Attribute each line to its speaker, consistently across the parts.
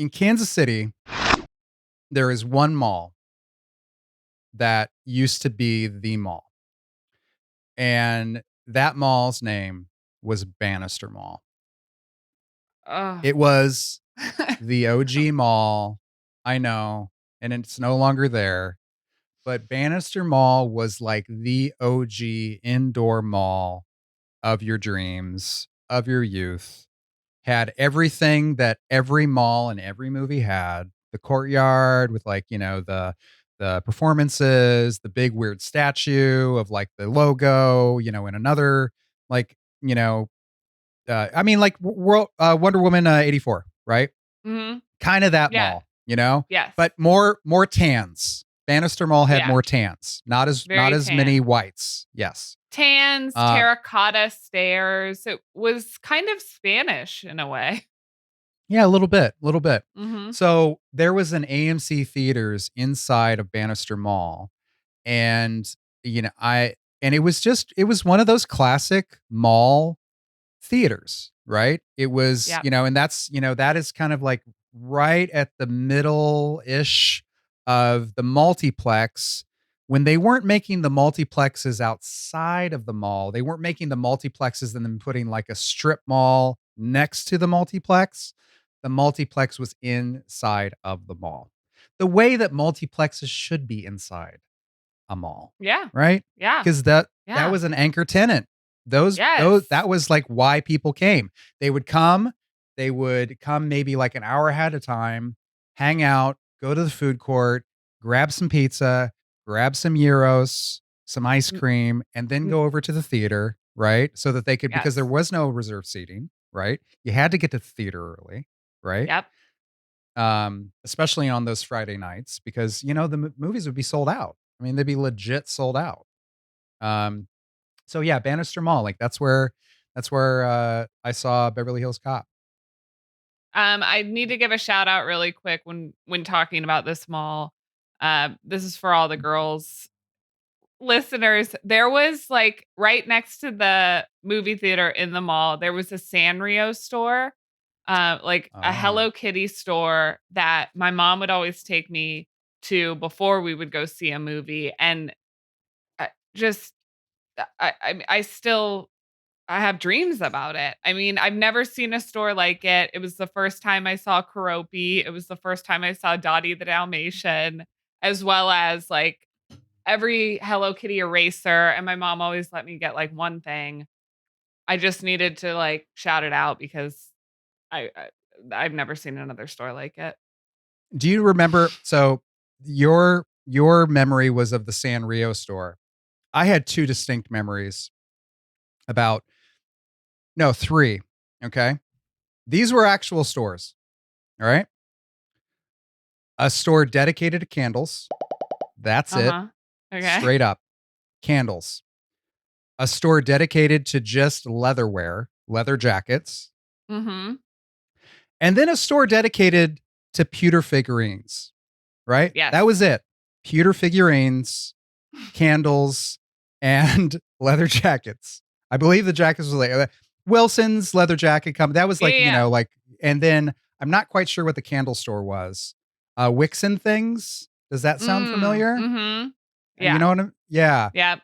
Speaker 1: in Kansas City, there is one mall that used to be the mall. And that mall's name was Bannister Mall.
Speaker 2: Oh.
Speaker 1: It was the OG mall. I know. And it's no longer there. But Bannister Mall was like the OG indoor mall of your dreams, of your youth. Had everything that every mall and every movie had. The courtyard with like, the performances, the big weird statue of like the logo, and another like, like World Wonder Woman 84, right?
Speaker 2: Hmm.
Speaker 1: Kind of that
Speaker 2: Yeah.
Speaker 1: mall,
Speaker 2: Yes.
Speaker 1: but more tans. Bannister Mall had
Speaker 2: Yeah.
Speaker 1: more tans, not
Speaker 2: Very
Speaker 1: as many
Speaker 2: tan.
Speaker 1: whites. Yes.
Speaker 2: Tans,
Speaker 1: Uh,
Speaker 2: terracotta stairs. It was kind of Spanish in a way.
Speaker 1: yeah, a little bit, a little bit.
Speaker 2: Hmm.
Speaker 1: So there was an AMC theaters inside of Bannister Mall, and I and it was one of those classic mall theaters, right? It was,
Speaker 2: Yep.
Speaker 1: and that's, that is kind of like right at the middle ish of the multiplex. When they weren't making the multiplexes outside of the mall, they weren't making the multiplexes and then putting like a strip mall next to the multiplex. The multiplex was inside of the mall, the way that multiplexes should be inside a mall,
Speaker 2: Yeah.
Speaker 1: right?
Speaker 2: Yeah.
Speaker 1: Because that
Speaker 2: Yeah.
Speaker 1: was an anchor tenant. Those
Speaker 2: Yes.
Speaker 1: that was like why people came. They would come maybe like an hour ahead of time, hang out, go to the food court, grab some pizza, grab some gyros, some ice
Speaker 2: Mm,
Speaker 1: cream, and then
Speaker 2: mm,
Speaker 1: go over to the theater, right? So that they could, because there
Speaker 2: yes.
Speaker 1: was no reserved seating, right? You had to get to the theater early, right?
Speaker 2: Yep.
Speaker 1: Especially on those Friday nights, because the movies would be sold out. I mean, they'd be legit sold out. Um, so yeah, Bannister Mall, like that's where I saw Beverly Hills Cop.
Speaker 2: I need to give a shout out really quick when talking about this mall. This is for all the girls listeners. There was like right next to the movie theater in the mall, there was a Sanrio store, like a
Speaker 1: Oh,
Speaker 2: Hello Kitty store that my mom would always take me to before we would go see a movie. And I just, I still, I have dreams about it. I mean, I've never seen a store like it. It was the first time I saw Karopi. It was the first time I saw Dottie the Dalmatian, as well as like every Hello Kitty eraser. And my mom always let me get like one thing. I just needed to like shout it out because I I've never seen another store like it.
Speaker 1: do you remember? So your memory was of the Sanrio store. I had two distinct memories about no three. Okay, these were actual stores. All right, a store dedicated to candles. That's
Speaker 2: Uh
Speaker 1: it,
Speaker 2: huh. Okay.
Speaker 1: straight up candles. A store dedicated to just leatherware, leather jackets,
Speaker 2: Mm-hmm.
Speaker 1: and then a store dedicated to pewter figurines, right?
Speaker 2: Yes.
Speaker 1: That was it. Pewter figurines, candles, and leather jackets. I believe the jackets was like Wilson's leather jacket come. That was
Speaker 2: Yeah.
Speaker 1: like,
Speaker 2: Yeah.
Speaker 1: and then I'm not quite sure what the candle store was. Wicks and things. Does that sound
Speaker 2: Mm.
Speaker 1: familiar?
Speaker 2: Mm-hmm.
Speaker 1: You
Speaker 2: Yeah.
Speaker 1: know what I'm, yeah.
Speaker 2: Yeah.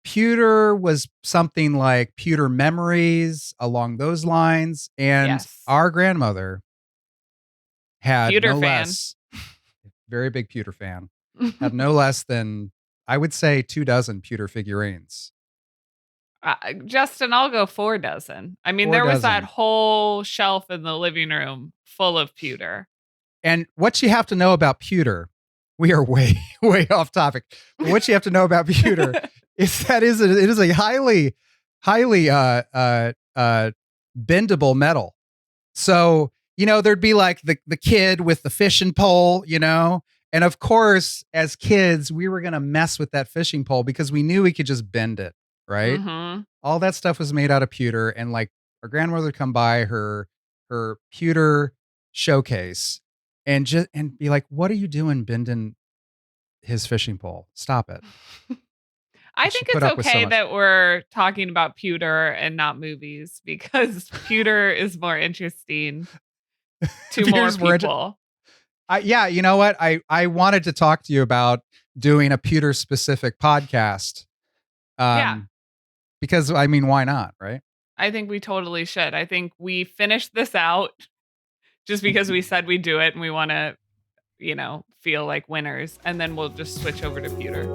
Speaker 1: Pewter was something like pewter memories along those lines. And
Speaker 2: Yes.
Speaker 1: our grandmother had
Speaker 2: Pewter
Speaker 1: no
Speaker 2: fan.
Speaker 1: less, very big pewter fan, had no less than, I would say, 2 dozen pewter figurines.
Speaker 2: Justin, I'll go 4 dozen. I mean,
Speaker 1: Four
Speaker 2: there was that
Speaker 1: dozen.
Speaker 2: whole shelf in the living room full of pewter.
Speaker 1: And what you have to know about pewter, we are way, way off topic. But what you have to know about pewter is that it is a highly bendable metal. So, there'd be like the kid with the fishing pole, and of course, as kids, we were gonna mess with that fishing pole because we knew we could just bend it, right?
Speaker 2: Mm-hmm.
Speaker 1: All that stuff was made out of pewter, and like our grandmother would come by her pewter showcase and be like, "What are you doing bending his fishing pole? Stop it!"
Speaker 2: I
Speaker 1: And she
Speaker 2: think
Speaker 1: put
Speaker 2: it's
Speaker 1: up with so
Speaker 2: okay
Speaker 1: much.
Speaker 2: that we're talking about pewter and not movies because pewter is more interesting. to more
Speaker 1: Pewter's more into
Speaker 2: people.
Speaker 1: yeah, you know what? I wanted to talk to you about doing a pewter specific podcast.
Speaker 2: Yeah.
Speaker 1: Um, because I mean, why not, right?
Speaker 2: I think we totally should. I think we finished this out just because we said we'd do it and we want to, feel like winners. And then we'll just switch over to pewter.